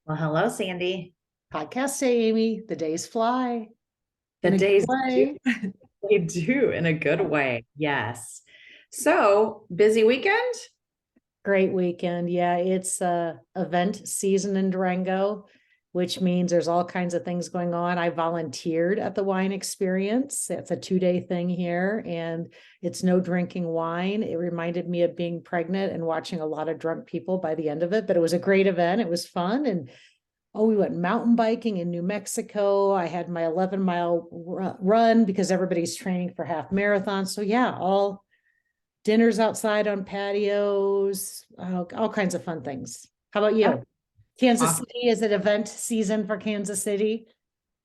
Well, hello, Sandy. Podcast day, Amy. The days fly The in a good days do, way. they do in a good way. Yes. So, busy weekend? Great weekend. Yeah, it's event season in Durango, which means there's all kinds of things going on. I volunteered at the wine experience. It's a 2-day thing here, and it's no drinking wine. It reminded me of being pregnant and watching a lot of drunk people by the end of it, but it was a great event. It was fun. And oh, we went mountain biking in New Mexico. I had my 11-mile run because everybody's training for half marathons. So yeah, all dinners outside on patios, all kinds of fun things. How about Oh, you? Kansas awesome. City, is it event season for Kansas City?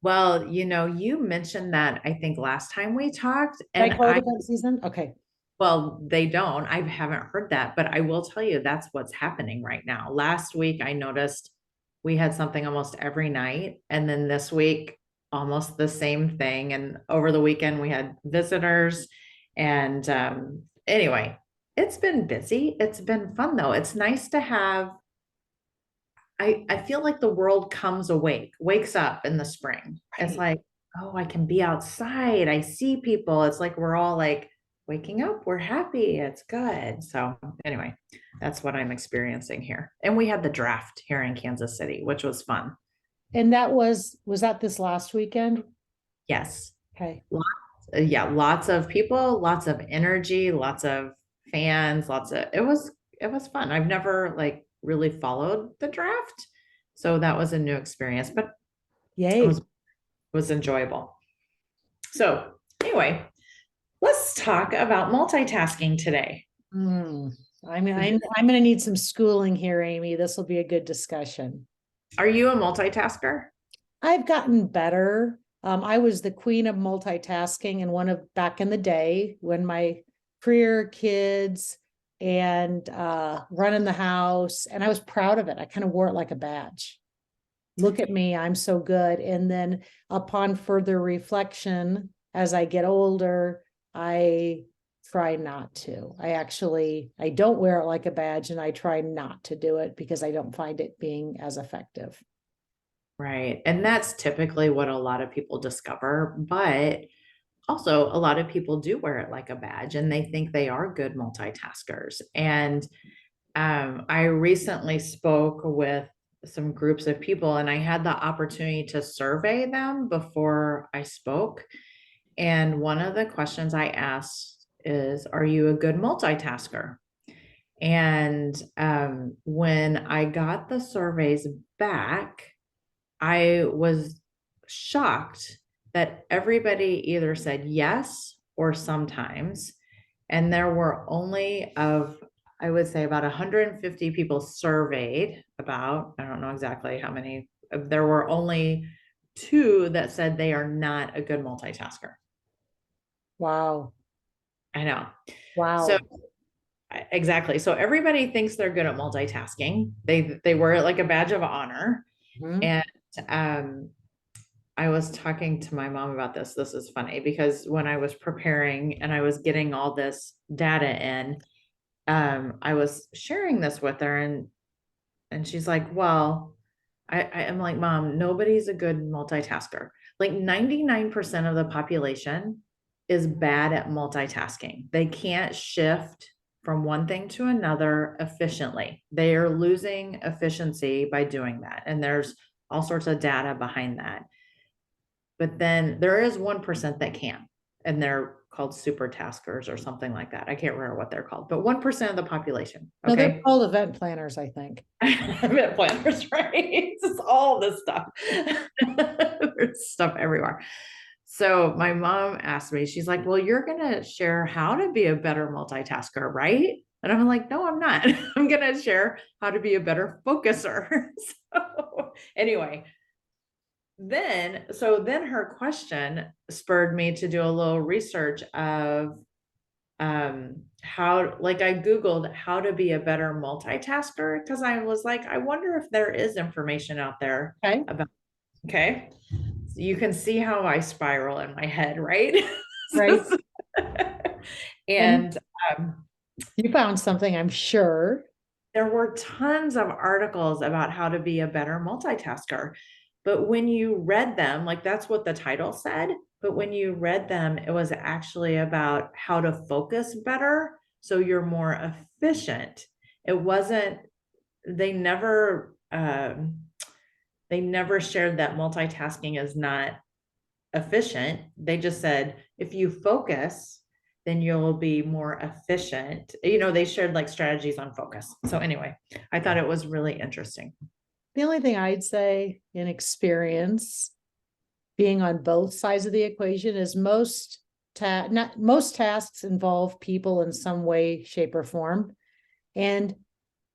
Well, you mentioned that I think last time we talked, Did and I call it I, event season? Okay. well, they don't. I haven't heard that, but I will tell you that's what's happening right now. Last week, I noticed we had something almost every night. And then this week, almost the same thing. And over the weekend, we had visitors. And anyway, it's been busy. It's been fun, though. It's nice to have. I feel like the world wakes up in the spring. It's Right. like, oh, I can be outside. I see people. It's like we're all like waking up. We're happy. It's good. So, anyway, that's what I'm experiencing here. And we had the draft here in Kansas City, which was fun. And was that this last weekend? Yes. Okay. Lots, yeah, lots of people, lots of energy, lots of fans, it was fun. I've never like really followed the draft. So that was a new experience, but it Yay. was enjoyable. So anyway, let's talk about multitasking today. Mm. I mean, I'm going to need some schooling here, Amy. This will be a good discussion. Are you a multitasker? I've gotten better. I was the queen of multitasking and one of back in the day when my career, kids, and running the house, and I was proud of it. I kind of wore it like a badge. Look at me, I'm so good. And then upon further reflection, as I get older, I try not to. I don't wear it like a badge, and I try not to do it because I don't find it being as effective. Right. And that's typically what a lot of people discover, but also a lot of people do wear it like a badge and they think they are good multitaskers. And I recently spoke with some groups of people and I had the opportunity to survey them before I spoke. And one of the questions I asked is, are you a good multitasker? And when I got the surveys back, I was shocked that everybody either said yes or sometimes. And there were only I would say about 150 people surveyed about, I don't know exactly how many, there were only two that said they are not a good multitasker. Wow. I know. So Wow. exactly. So everybody thinks they're good at multitasking. They wear it like a badge of honor. Mhm. And um, I was talking to my mom about this. This is funny because when I was preparing and I was getting all this data in, I was sharing this with her and she's like, well, I am like, Mom, nobody's a good multitasker. Like 99% of the population is bad at multitasking. They can't shift from one thing to another efficiently. They are losing efficiency by doing that. And there's all sorts of data behind that. But then there is 1% that can, and they're called super taskers or something like that. I can't remember what they're called, but 1% of the population. No, they're Okay. called event planners, I think. Event planners, right? It's all this stuff. There's stuff everywhere. So my mom asked me, she's like, well, you're going to share how to be a better multitasker, right? And I'm like, no, I'm not. I'm going to share how to be a better focuser. So anyway, then her question spurred me to do a little research of how, like, I googled how to be a better multitasker because I was like, I wonder if there is information out there Okay. about. Okay, so you can see how I spiral in my head, right? Right. And And um you found something, I'm sure. there were tons of articles about how to be a better multitasker. But when you read them, like that's what the title said, but when you read them, it was actually about how to focus better so you're more efficient. It wasn't, they never they never shared that multitasking is not efficient. They just said if you focus, then you'll be more efficient. You know, they shared like strategies on focus. So anyway, I thought it was really interesting. The only thing I'd say in experience being on both sides of the equation is not most tasks involve people in some way, shape, or form. And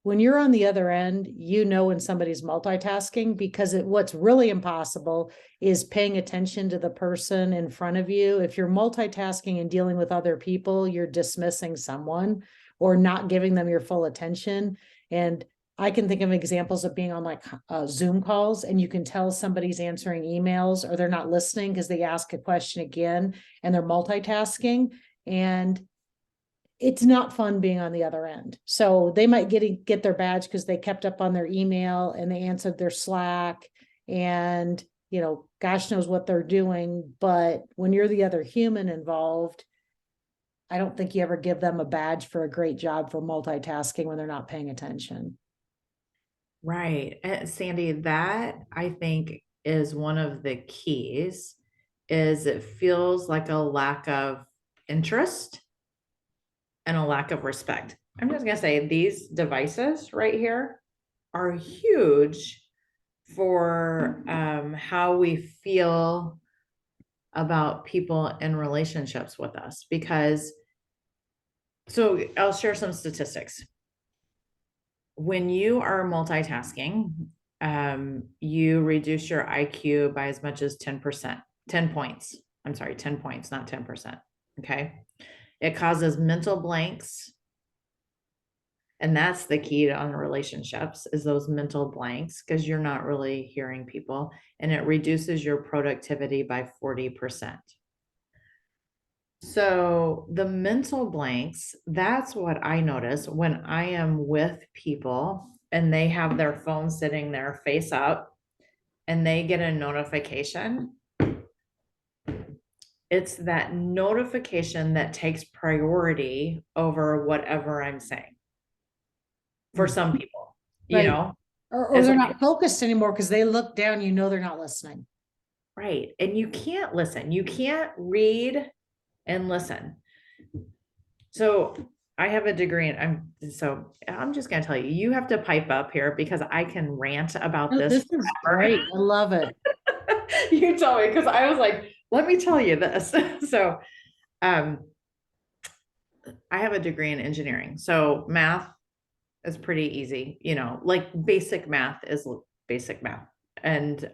when you're on the other end, you know when somebody's multitasking, because what's really impossible is paying attention to the person in front of you. If you're multitasking and dealing with other people, you're dismissing someone or not giving them your full attention. And I can think of examples of being on like Zoom calls, and you can tell somebody's answering emails or they're not listening because they ask a question again and they're multitasking. And it's not fun being on the other end. So they might get their badge because they kept up on their email and they answered their Slack and, gosh knows what they're doing. But when you're the other human involved, I don't think you ever give them a badge for a great job for multitasking when they're not paying attention. Right. And Sandy, that I think is one of the keys is it feels like a lack of interest and a lack of respect. I'm just going to say these devices right here are huge for how we feel about people in relationships with us. Because, so I'll share some statistics. When you are multitasking, you reduce your IQ by as much as 10%, 10 points. I'm sorry, 10 points, not 10%. Okay. It causes mental blanks. And that's the key on relationships is those mental blanks because you're not really hearing people, and it reduces your productivity by 40%. So the mental blanks, that's what I notice when I am with people and they have their phone sitting there face up and they get a notification. It's that notification that takes priority over whatever I'm saying for some people, you Right. know, Or it's they're like, not focused anymore because they look down, they're not listening. right. And you can't listen, you can't read and listen. So I have a degree and I'm just gonna tell you, you have to pipe up here because I can rant about Oh, this this is forever. great. I love it. You tell me because I was like, let me tell you this. So um I have a degree in engineering. So math is pretty easy, like basic math is basic math. And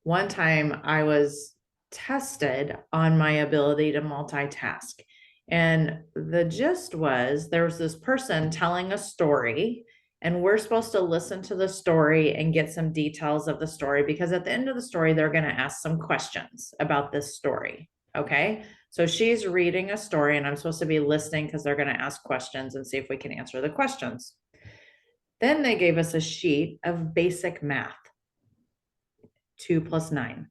one time I was tested on my ability to multitask. And the gist was there was this person telling a story, and we're supposed to listen to the story and get some details of the story because at the end of the story, they're going to ask some questions about this story. Okay. So she's reading a story, and I'm supposed to be listening because they're going to ask questions and see if we can answer the questions. Then they gave us a sheet of basic math 2 plus 9.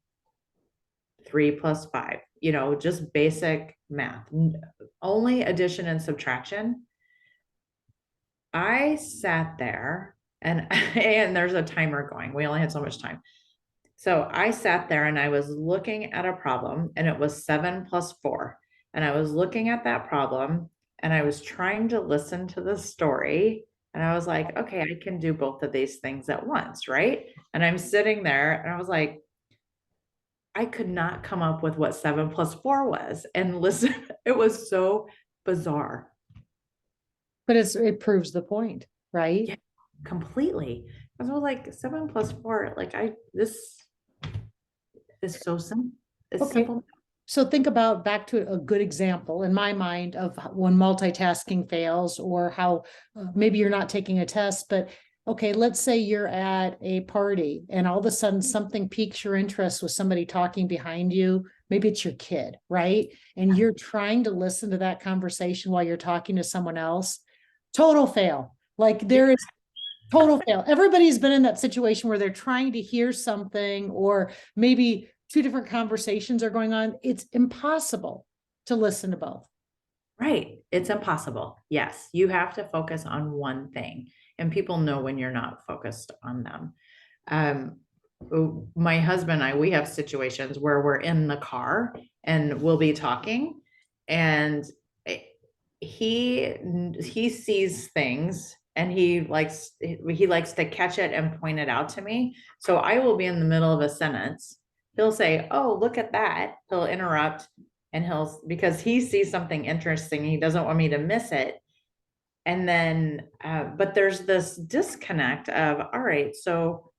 3 plus 5, just basic math, only addition and subtraction. I sat there and and there's a timer going. We only had so much time. So I sat there and I was looking at a problem, and it was 7 plus 4. And I was looking at that problem and I was trying to listen to the story. And I was like, okay, I can do both of these things at once, right? And I'm sitting there and I was like, I could not come up with what 7 plus 4 was. And listen, it was so bizarre. But it proves the point, right? Yeah, completely. I was like 7 plus 4, like this is so simple. It's Okay. simple. So think about back to a good example in my mind of when multitasking fails, or how maybe you're not taking a test, but okay, let's say you're at a party and all of a sudden something piques your interest with somebody talking behind you. Maybe it's your kid, right? And you're trying to listen to that conversation while you're talking to someone else. Total fail, Like Yeah, there is total fail. Everybody's been in that situation where they're trying to hear something, or maybe two different conversations are going on. It's impossible to listen to both. right. It's impossible. Yes, you have to focus on one thing, and people know when you're not focused on them. Um, my husband and I, we have situations where we're in the car and we'll be talking, and he sees things and he likes to catch it and point it out to me. So I will be in the middle of a sentence. He'll say, "Oh, look at that." He'll interrupt and he'll because he sees something interesting. He doesn't want me to miss it. And then, but there's this disconnect of, all right, so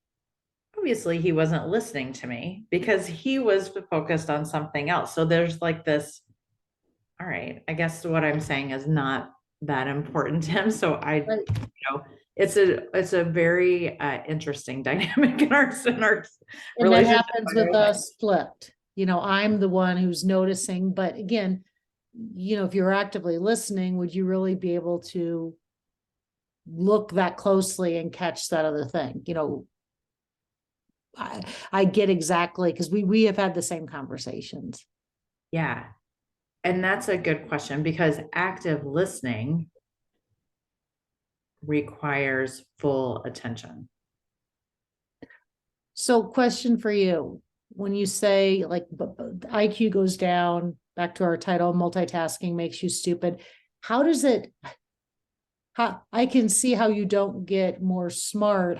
obviously he wasn't listening to me because he was focused on something else. So there's like this, all right, I guess what I'm saying is not that important to him. So Right. it's a very interesting dynamic in our And that relationship. happens with us flipped. I'm the one who's noticing, but again, if you're actively listening, would you really be able to look that closely and catch that other thing? I get exactly, because we have had the same conversations. Yeah. And that's a good question because active listening requires full attention. So question for you, when you say like IQ goes down, back to our title, multitasking makes you stupid, how does it, how I can see how you don't get more smart.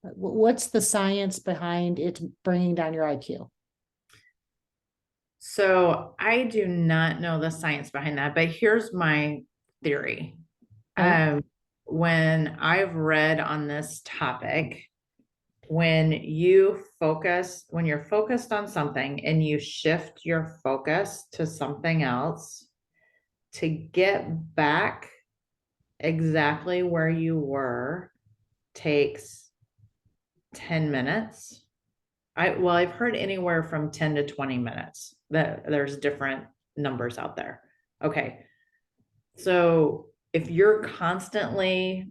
What's the science behind it bringing down your IQ? So I do not know the science behind that, but here's my theory. Okay. Um, when I've read on this topic, when you're focused on something and you shift your focus to something else to get back exactly where you were takes 10 minutes. I've heard anywhere from 10 to 20 minutes. That there's different numbers out there. Okay. So if you're constantly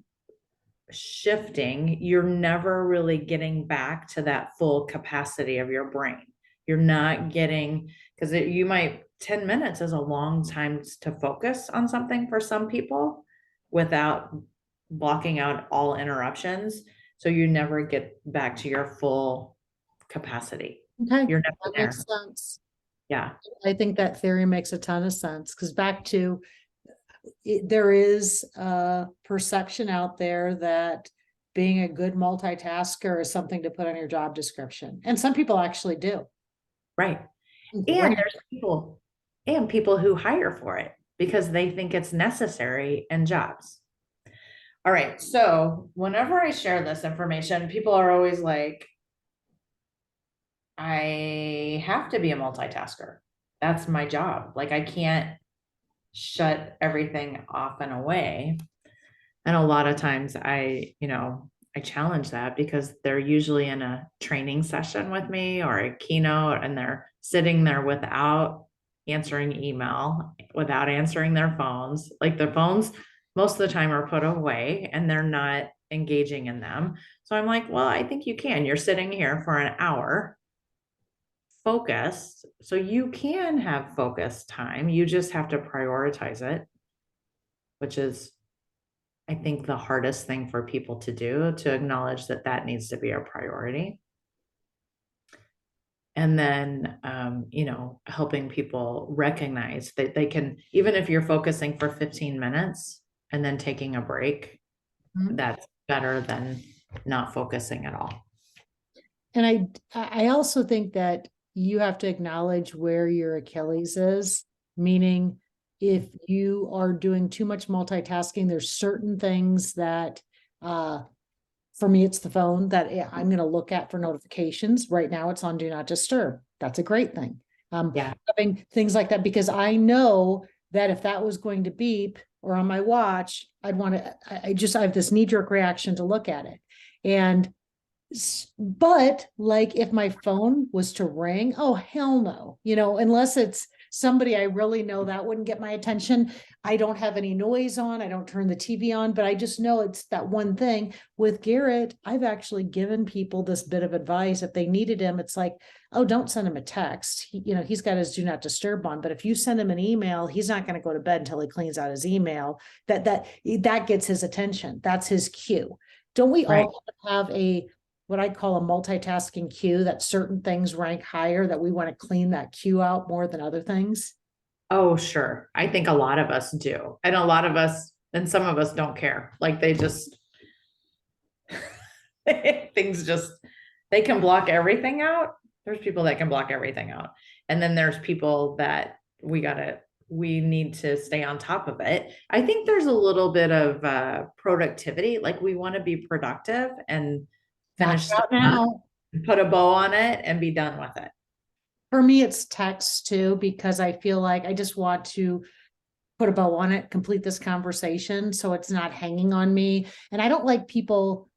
shifting, you're never really getting back to that full capacity of your brain. You're not getting, because you might, 10 minutes is a long time to focus on something for some people without blocking out all interruptions. So you never get back to your full capacity. Okay, You're never that makes there. sense. Yeah. I think that theory makes a ton of sense, because back to there is a perception out there that being a good multitasker is something to put on your job description. And some people actually do. Right. And Great. there's people who hire for it because they think it's necessary in jobs. All right. So whenever I share this information, people are always like, I have to be a multitasker. That's my job. Like I can't shut everything off and away. And a lot of times I challenge that because they're usually in a training session with me or a keynote and they're sitting there without answering email, without answering their phones. Like their phones most of the time are put away and they're not engaging in them. So I'm like, well, I think you can. You're sitting here for an hour focused. So you can have focused time. You just have to prioritize it, which is I think the hardest thing for people to do to acknowledge that that needs to be a priority. And then, helping people recognize that they can, even if you're focusing for 15 minutes and then taking a break, Mhm. that's better than not focusing at all. And I also think that you have to acknowledge where your Achilles is, meaning if you are doing too much multitasking, there's certain things that for me, it's the phone that I'm going to look at for notifications. Right now, it's on Do Not Disturb. That's a great thing. Yeah. Having things like that, because I know that if that was going to beep or on my watch, I'd want to, I have this knee jerk reaction to look at it. And, but like if my phone was to ring, oh, hell no, unless it's somebody I really know, that wouldn't get my attention. I don't have any noise on. I don't turn the TV on, but I just know it's that one thing. With Garrett, I've actually given people this bit of advice. If they needed him, it's like, oh, don't send him a text. He's got his do not disturb on, but if you send him an email, he's not going to go to bed until he cleans out his email. That gets his attention. That's his cue. Don't we Right. all have what I call a multitasking queue, that certain things rank higher, that we want to clean that queue out more than other things? Oh, sure. I think a lot of us do. And a lot of us, and some of us don't care. Like they just, things just, they can block everything out. There's people that can block everything out. And then there's people that we need to stay on top of it. I think there's a little bit of productivity. Like we want to be productive and Knock finish it stuff out up, now. put a bow on it and be done with it. For me, it's text too, because I feel like I just want to put a bow on it, complete this conversation so it's not hanging on me. And I don't like people,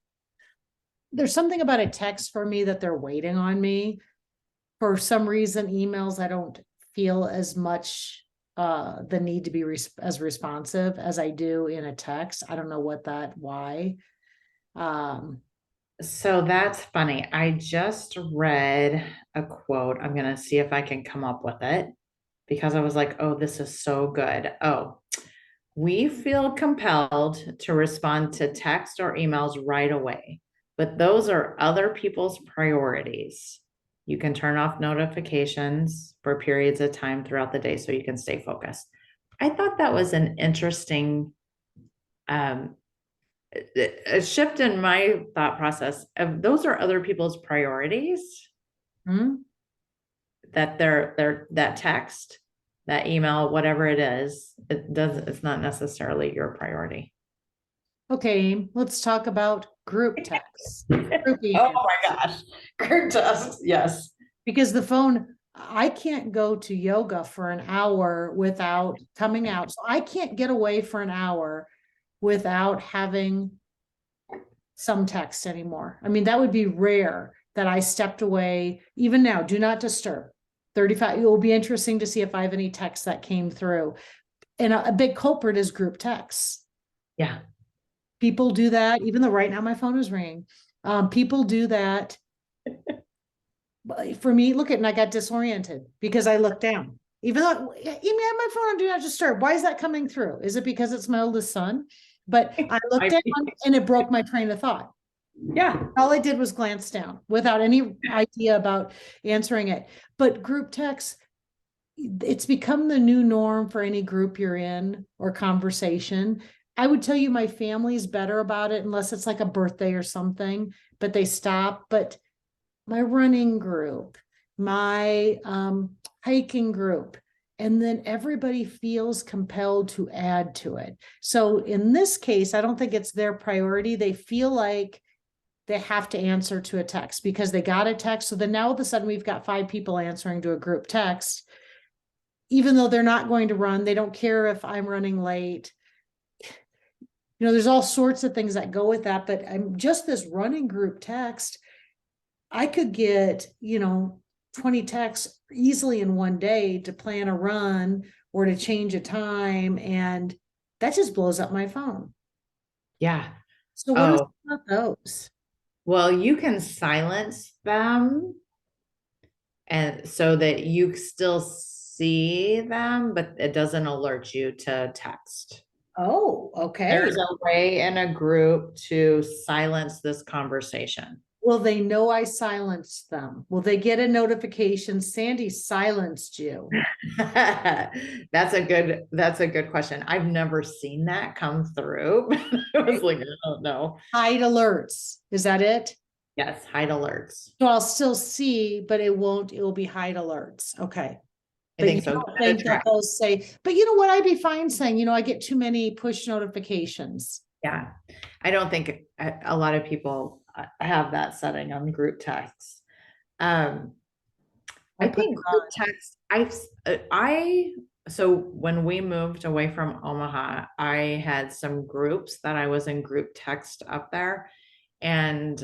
there's something about a text for me that they're waiting on me. For some reason, emails, I don't feel as much the need to be as responsive as I do in a text. I don't know why. Um, So that's funny. I just read a quote. I'm going to see if I can come up with it because I was like, oh, this is so good. Oh, we feel compelled to respond to text or emails right away, but those are other people's priorities. You can turn off notifications for periods of time throughout the day so you can stay focused. I thought that was an interesting um, a shift in my thought process of those are other people's priorities hmm? that they're that text, that email, whatever it is, it's not necessarily your priority. Okay, let's talk about group texts, group Oh email. my gosh. Group text. Yes. Because the phone, I can't go to yoga for an hour without coming out. So I can't get away for an hour without having some text anymore. I mean, that would be rare that I stepped away. Even now, do not disturb. 35. It will be interesting to see if I have any texts that came through. And a big culprit is group texts. Yeah. People do that, even though right now my phone is ringing. People do that. For me, look at, and I got disoriented because I looked down. Even though even have my phone on do not disturb. Why is that coming through? Is it because it's my oldest son? But I looked down and it broke my train of thought. Yeah. All I did was glance down without any idea about answering it. But group text, it's become the new norm for any group you're in or conversation. I would tell you my family's better about it unless it's like a birthday or something, but they stop. But my running group, my hiking group, and then everybody feels compelled to add to it. So in this case, I don't think it's their priority. They feel like they have to answer to a text because they got a text. So then now all of a sudden we've got 5 people answering to a group text, even though they're not going to run. They don't care if I'm running late. There's all sorts of things that go with that, but I'm just this running group text. I could get, 20 texts easily in one day to plan a run or to change a time. And that just blows up my phone. Yeah. So what is Oh, about those? well, you can silence them and so that you still see them, but it doesn't alert you to text. Oh, okay. There's a way in a group to silence this conversation. Will they know I silenced them? Will they get a notification? Sandy silenced you. That's a good question. I've never seen that come through. I was like, I don't know. Hide alerts. Is that it? Yes, hide alerts. So I'll still see, but it will be hide alerts. Okay. I But you think so. Give don't it a think that try. they'll say, but you know what? I'd be fine saying, I get too many push notifications. Yeah. I don't think a lot of people have that setting on group texts. Um, I I put think it group on. text, so when we moved away from Omaha, I had some groups that I was in group text up there. And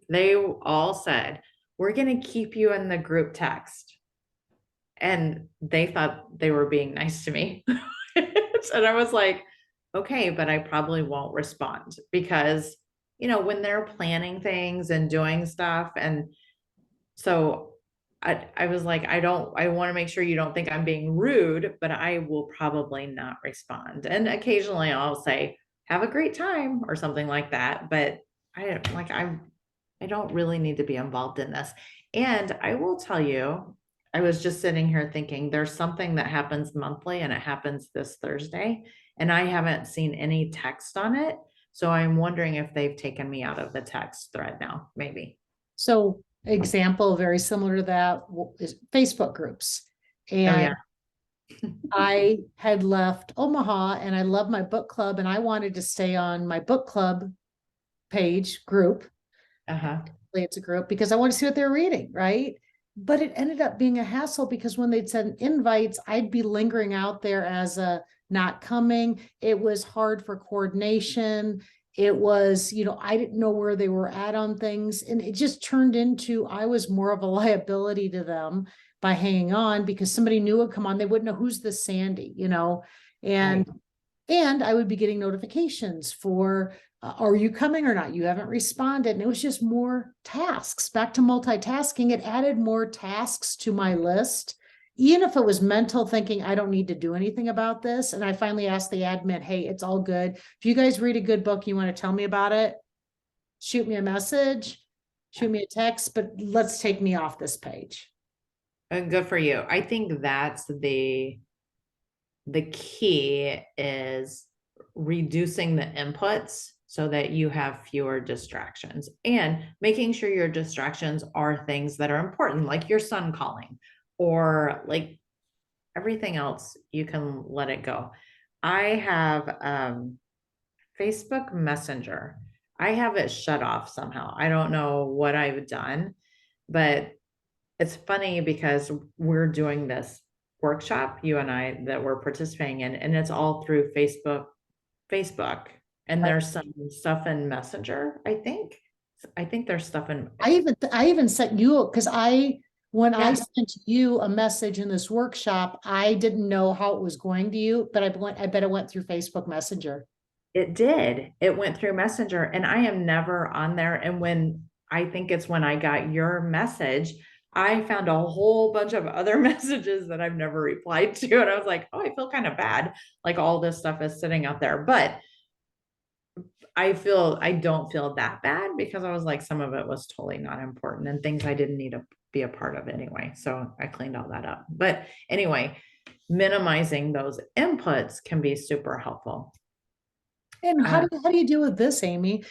they all said, we're going to keep you in the group text. and they thought they were being nice to me. And I was like, okay, but I probably won't respond because, when they're planning things and doing stuff, and so I was like, I want to make sure you don't think I'm being rude, but I will probably not respond. And occasionally I'll say, have a great time or something like that. But I don't really need to be involved in this. And I will tell you, I was just sitting here thinking there's something that happens monthly and it happens this Thursday, and I haven't seen any text on it. So I'm wondering if they've taken me out of the text thread now, maybe. So example, very similar to that is Facebook groups. Oh, And yeah. I had left Omaha and I love my book club and I wanted to stay on my book club page group. Uh-huh. It's a group because I want to see what they're reading, right? But it ended up being a hassle because when they'd send invites, I'd be lingering out there as a not coming. It was hard for coordination. It was, I didn't know where they were at on things. And it just turned into I was more of a liability to them by hanging on because somebody new would come on. They wouldn't know who's this Sandy. And Right. and I would be getting notifications for are you coming or not? You haven't responded. And it was just more tasks. Back to multitasking, it added more tasks to my list. Even if it was mental thinking, I don't need to do anything about this. And I finally asked the admin, hey, it's all good. If you guys read a good book, you want to tell me about it, shoot me a message, shoot me a text, but let's take me off this page. And good for you. I think that's the key is reducing the inputs so that you have fewer distractions and making sure your distractions are things that are important, like your son calling or like everything else, you can let it go. I have Facebook Messenger. I have it shut off somehow. I don't know what I've done, but it's funny because we're doing this workshop, you and I, that we're participating in, and it's all through Facebook. And Right. there's some stuff in Messenger, I think. I think there's stuff in, I even sent you because when I yeah, sent you a message in this workshop, I didn't know how it was going to you, but I bet it went through Facebook Messenger. it did. It went through Messenger, and I am never on there. And when I think it's when I got your message, I found a whole bunch of other messages that I've never replied to. And I was like, oh, I feel kind of bad. Like all this stuff is sitting out there. But I don't feel that bad because I was like, some of it was totally not important and things I didn't need to be a part of anyway. So I cleaned all that up. But anyway, minimizing those inputs can be super helpful. And Uh, how do you deal with this, Amy?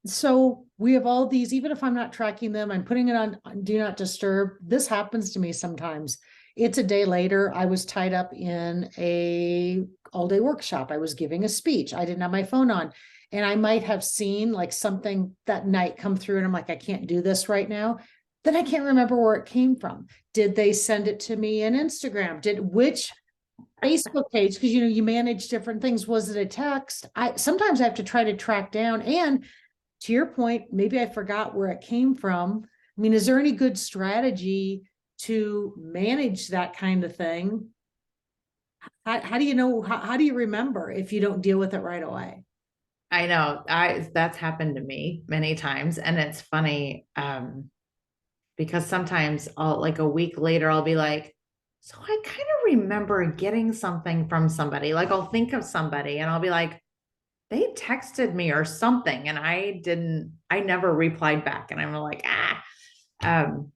So we have all these, even if I'm not tracking them, I'm putting it on do not disturb. This happens to me sometimes. It's a day later. I was tied up in a all day workshop. I was giving a speech. I didn't have my phone on. And I might have seen like something that night come through, and I'm like, I can't do this right now. Then I can't remember where it came from. Did they send it to me in Instagram? Did which Facebook page? Because you manage different things. Was it a text? I sometimes I have to try to track down. And to your point, maybe I forgot where it came from. I mean, is there any good strategy to manage that kind of thing? How do you know? How do you remember if you don't deal with it right away? I know I that's happened to me many times. And it's funny because sometimes I'll like a week later, I'll be like, so I kind of remember getting something from somebody. Like I'll think of somebody and I'll be like, they texted me or something and I never replied back. And I'm like, um,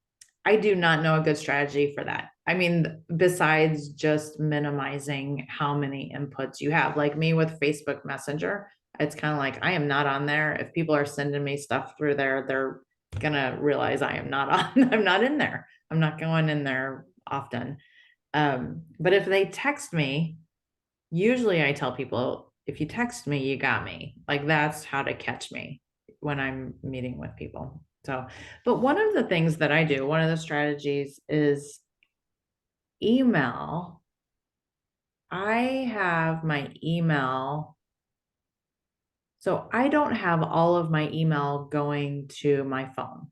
I do not know a good strategy for that. I mean, besides just minimizing how many inputs you have, like me with Facebook Messenger, it's kind of like I am not on there. If people are sending me stuff through there, they're gonna realize I am not on, I'm not in there. I'm not going in there often. But if they text me, usually I tell people, if you text me, you got me. Like that's how to catch me when I'm meeting with people. So, but one of the things that I do, one of the strategies is email. I have my email. So I don't have all of my email going to my phone.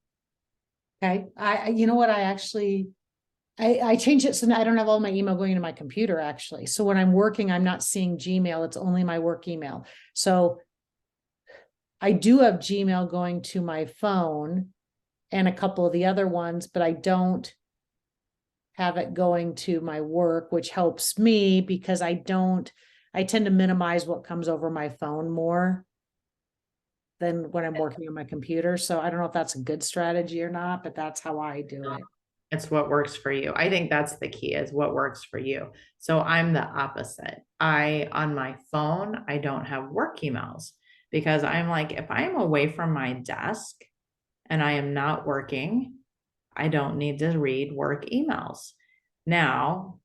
Okay, you know what I actually I changed it so now I don't have all my email going into my computer actually. So when I'm working, I'm not seeing Gmail. It's only my work email. So I do have Gmail going to my phone and a couple of the other ones, but I don't have it going to my work, which helps me because I tend to minimize what comes over my phone more than when I'm working on my computer. So I don't know if that's a good strategy or not, but that's how I do it. It's what works for you. I think that's the key is what works for you. So I'm the opposite. On my phone, I don't have work emails because I'm like, if I'm away from my desk and I am not working, I don't need to read work emails. Now,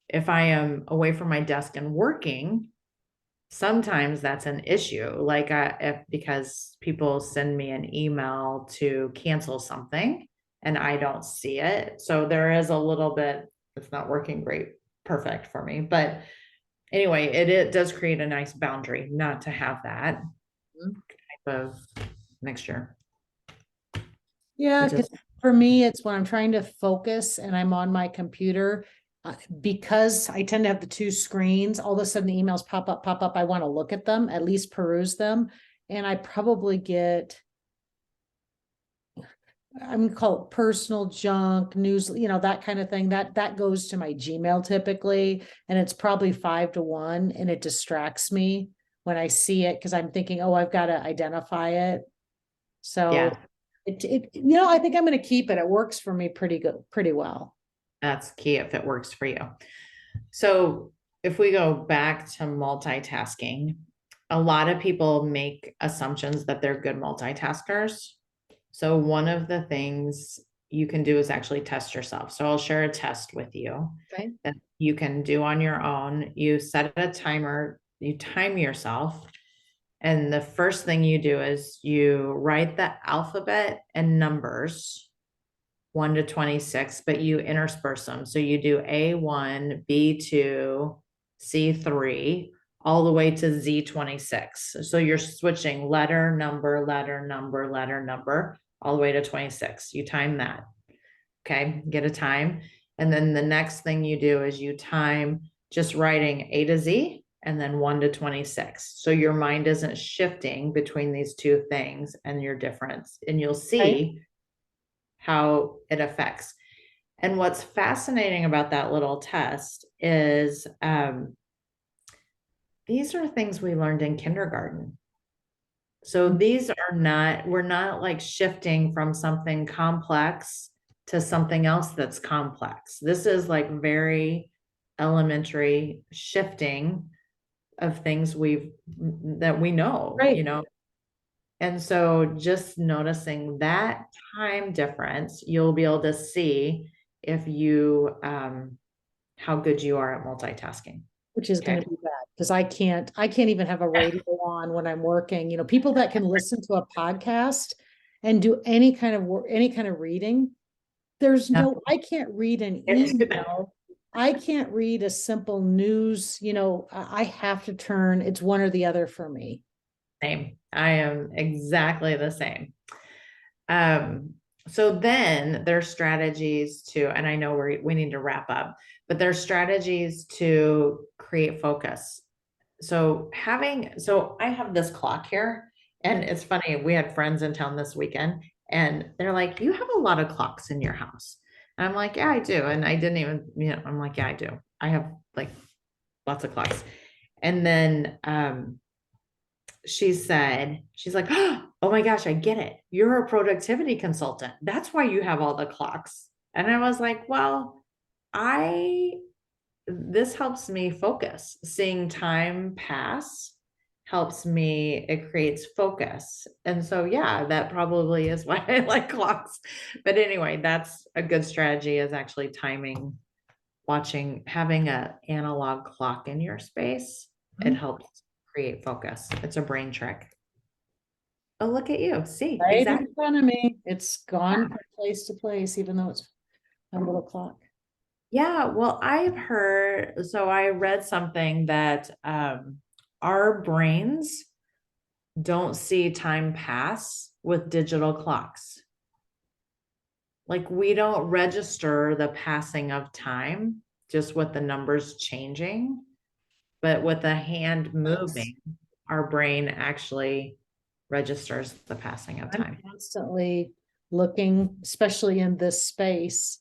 if I am away from my desk and working, sometimes that's an issue. Like if because people send me an email to cancel something and I don't see it. So there is a little bit, it's not working great, perfect for me. But anyway, it does create a nice boundary not to have that Mhm. type of mixture, Yeah, which because is for me, it's when I'm trying to focus and I'm on my computer. Because I tend to have the two screens, all of a sudden the emails pop up. I want to look at them, at least peruse them. And I probably get, I'm gonna call it personal junk news, that kind of thing. That goes to my Gmail typically, and it's probably 5 to 1, and it distracts me when I see it because I'm thinking, oh, I've got to identify it. So yeah, I think I'm going to keep it. It works for me pretty good, pretty well. that's key if it works for you. So if we go back to multitasking, a lot of people make assumptions that they're good multitaskers. So one of the things you can do is actually test yourself. So I'll share a test with you Okay. that you can do on your own. You set a timer, you time yourself. And the first thing you do is you write the alphabet and numbers 1 to 26, but you intersperse them. So you do A1, B2, C3, all the way to Z26. So you're switching letter, number, letter, number, letter, number, all the way to 26. You time that. Okay, get a time. And then the next thing you do is you time just writing A to Z and then 1 to 26. So your mind isn't shifting between these two things and your difference. And you'll Right. see how it affects. And what's fascinating about that little test is these are things we learned in kindergarten. So these are not, we're not like shifting from something complex to something else that's complex. This is like very elementary shifting of things that we know, Right. And so just noticing that time difference, you'll be able to see if how good you are at multitasking. Which is going Okay. to be bad because I can't even have a radio on when I'm working. People that can listen to a podcast and do any kind of work, any kind of reading. No, I can't read an it's good. email. I can't read a simple news, I have to turn, it's one or the other for me. Same. I am exactly the same. Um, so then there's strategies to, and I know we need to wrap up, but there's strategies to create focus. So I have this clock here, and it's funny. We had friends in town this weekend, and they're like, "You have a lot of clocks in your house." And I'm like, "Yeah, I do." And I didn't even, I'm like, "Yeah, I do. I have like lots of clocks." And then she's like, "Oh my gosh, I get it. You're a productivity consultant. That's why you have all the clocks." And I was like, "Well, I this helps me focus. Seeing time pass helps me, it creates focus. And so, yeah, that probably is why I like clocks. But anyway, that's a good strategy is actually timing, having a analog clock in your space. It Mhm. helps create focus. It's a brain trick. Oh, look at you. See, Right in exactly. front of me. It's gone from place to place, even though it's a little clock. Yeah, well, so I read something that our brains don't see time pass with digital clocks. like we don't register the passing of time just with the numbers changing, but with the hand Yes. moving, our brain actually registers the passing of I'm time. constantly looking, especially in this space,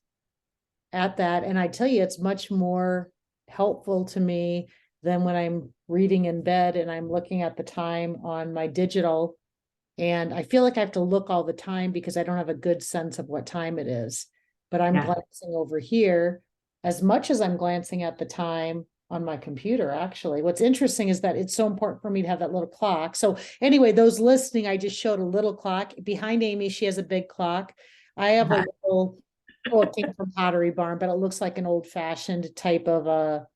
at that. And I tell you, it's much more helpful to me than when I'm reading in bed and I'm looking at the time on my digital. And I feel like I have to look all the time because I don't have a good sense of what time it is. But I'm Yeah. glancing over here as much as I'm glancing at the time on my computer, actually. What's interesting is that it's so important for me to have that little clock. So, anyway, those listening, I just showed a little clock. Behind Amy, she has a big clock. I have a little, oh, it came from Pottery Barn, but it looks like an old fashioned type of a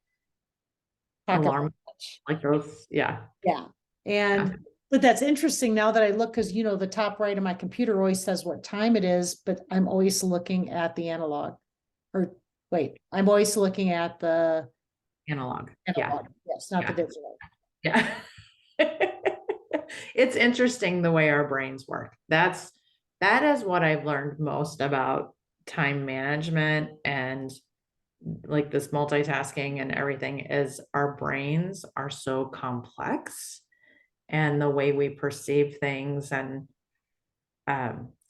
pocket Alarm watch. like those. Yeah. Yeah. Yeah. And but that's interesting now that I look, because the top right of my computer always says what time it is, but I'm always looking at the analog. Or wait, I'm always looking at the Analog. Yeah. analog. Yes, not the Yeah. digital. Yeah. It's interesting the way our brains work. That is what I've learned most about time management and like this multitasking and everything is our brains are so complex and the way we perceive things and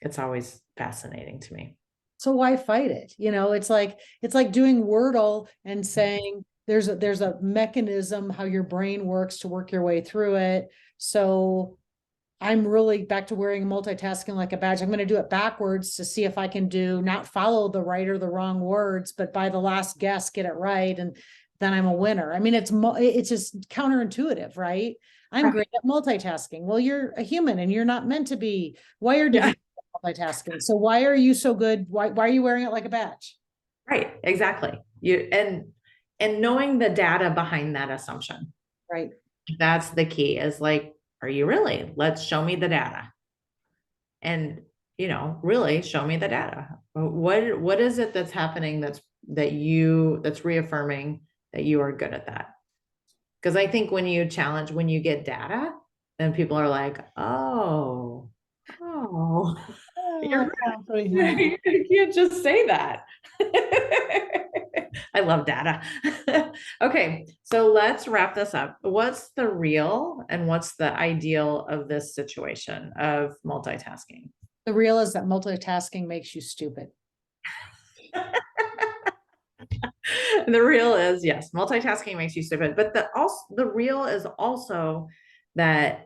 it's always fascinating to me. So why fight it? It's like doing Wordle and saying there's a mechanism how your brain works to work your way through it. So I'm really back to wearing multitasking like a badge. I'm going to do it backwards to see if I can do not follow the right or the wrong words, but by the last guess, get it right. And then I'm a winner. I mean, it's just counterintuitive, right? I'm Right. great at multitasking. Well, you're a human and you're not meant to be wired to Yeah. be multitasking. So why are you so good? Why are you wearing it like a badge? Right. Exactly. And knowing the data behind that assumption. Right. That's the key is like, are you really? Let's show me the data. And really show me the data. What is it that's happening that's reaffirming that you are good at that? Because I think when you get data, then people are like, oh, Oh, you're yeah. you can't just say that. I love data. Okay, so let's wrap this up. What's the real and what's the ideal of this situation of multitasking? The real is that multitasking makes you stupid. The real is yes, multitasking makes you stupid, but the real is also that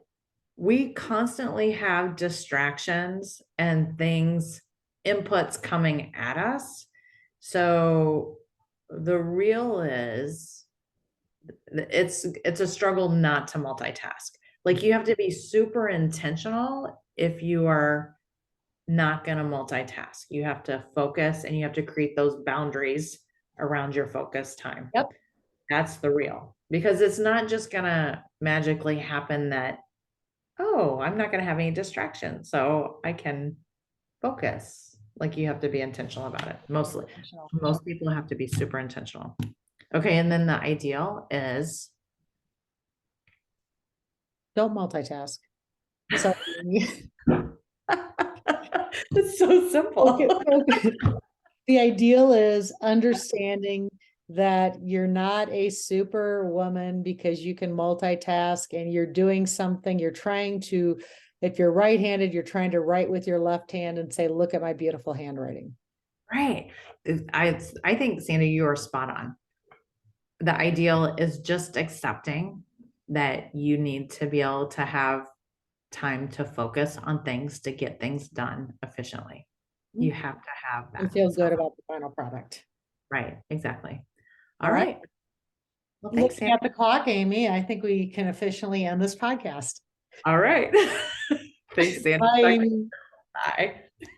we constantly have distractions and things, inputs coming at us. So the real is it's a struggle not to multitask. Like you have to be super intentional if you are not going to multitask. You have to focus and you have to create those boundaries around your focus time. Yep. That's the real because it's not just going to magically happen that, oh, I'm not going to have any distractions. So I can focus. Like you have to be intentional about it. Yep. Most people have to be super intentional. Okay. And then the ideal is Don't multitask. So it's so okay, simple. okay. The ideal is understanding that you're not a superwoman because you can multitask and you're doing something. If you're right-handed, you're trying to write with your left hand and say, look at my beautiful handwriting. Right. I think Sandy, you are spot on. The ideal is just accepting that you need to be able to have time to focus on things to get things done efficiently. You have to have And that. feel So, good about the final product. right, exactly. All All right. right. Well, thanks, Looking Sandy. at the clock, Amy, I think we can officially end this podcast. All right. Thanks, Sandy. Bye, Amy. Bye.